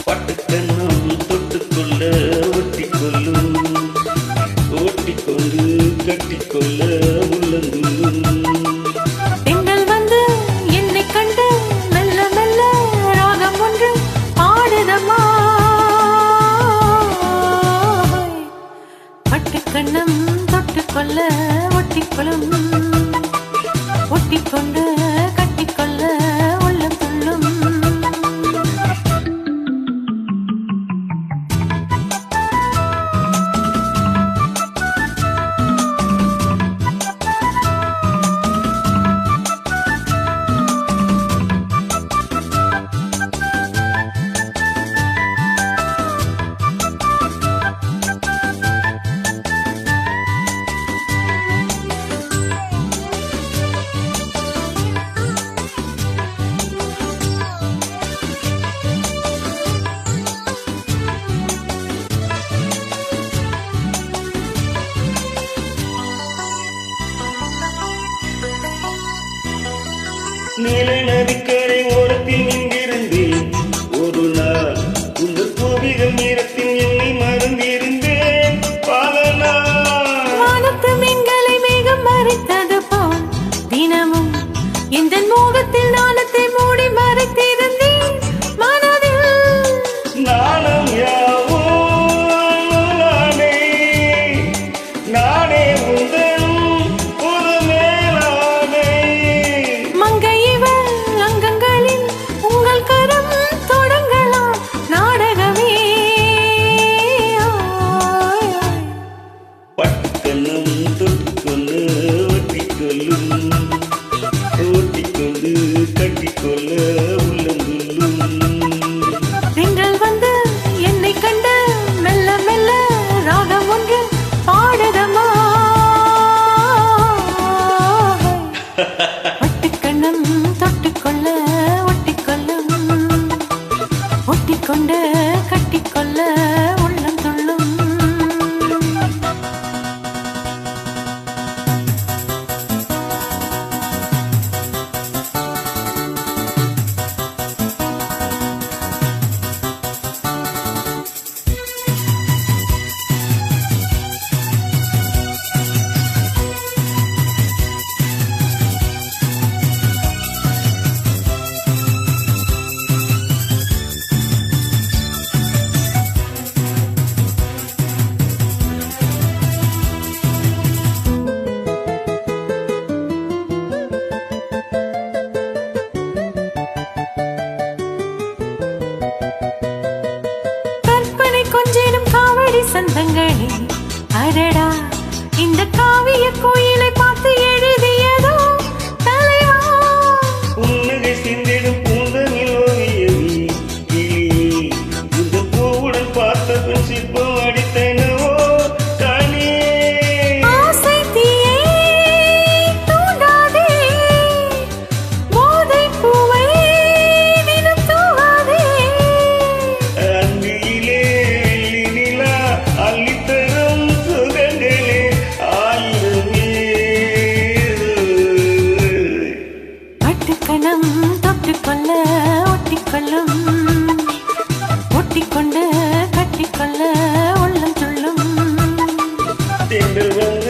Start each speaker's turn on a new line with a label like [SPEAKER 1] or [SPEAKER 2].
[SPEAKER 1] பட்டுக்கண்ணம் தொட்டுக்கொள்ள ஒட்டிக்கொள்ளும், ஓட்டிக்கொண்டு கட்டிக்கொள்ள உள்ளந்துள்ளும்.
[SPEAKER 2] பெண்கள் வந்து என்னை கண்டு மெல்ல மெல்ல ராகம் ஒன்று பாடுதம்மா. பட்டுக்கண்ணம் தொட்டுக்கொள்ள ஒட்டிக்கொள்ளும், ஒட்டிக்கொண்டு கட்டிக்கொள்ள உள்ளம் துள்ளும்.
[SPEAKER 1] நீல நதிக்கரை ஓரத்தில் நின்றிருந்தேன் ஒரு நாள், உங்க கோவிகள் நேரத்தில் என்னை மறந்திருந்தேன் பல நாள்.
[SPEAKER 2] வானத்து மீன்களை மேகம் மறைத்தது போல் தினமும் இந்த மோகத்தில் நாணத்தை மூடி மறைத்திருந்தேன் மனதில்.
[SPEAKER 1] நாணம் யாவோ நானே, நானே உந்தன் ஒரு மேலானே.
[SPEAKER 2] மங்கை இவள் அங்கங்களில் உங்கள் கரம் தொடங்கலாம் நாடகமே.
[SPEAKER 1] பட்டுக்கண்ணம் தொட்டுக்கொண்டு ஒட்டிக்கொள்ளும், ஓட்டிக்கொண்டு கட்டிக்கொள்ள உள்ளந்துள்ளும்.
[SPEAKER 2] பெண்கள் வந்து என்னை கண்டு மெல்ல மெல்ல ராகம் ஒன்று பாடுதம்மா. ஒட்டிக்கண்ணம் தொட்டுக்கொள்ள ஒட்டிக்கொள்ளும், ஒட்டிக்கொண்டு கட்டிக்கொள்ள உள்ளம் துள்ளும். கற்பனை கொஞ்சிடும் காவடி சந்தங்களே அடடா, இந்த காவிய கோயிலை பார்த்து எழுதியதோ தலைவா.
[SPEAKER 1] புன்னகை சிந்திடும் பூந்தனில் ஓவியமே கிளியே, இந்த பூவுடன் பார்த்த பின் சிற்பம் அடித்தனவோ கனியே.
[SPEAKER 2] ஆசை தீயை தூண்டாதே, போதைப் பூவை தினம் தூவாதே.
[SPEAKER 1] அந்தியிலே வெள்ளி நிலா அள்ளித்தரும் சுகங்களே ஆயிரமே.
[SPEAKER 2] பட்டுக்கணம் தொட்டுக்கொள்ள ஒட்டிக்கொள்ளும், ஒட்டிக்கொண்டு கட்டிக்கொள்ள உள்ளம் துள்ளும்.
[SPEAKER 1] தென்றல் வந்து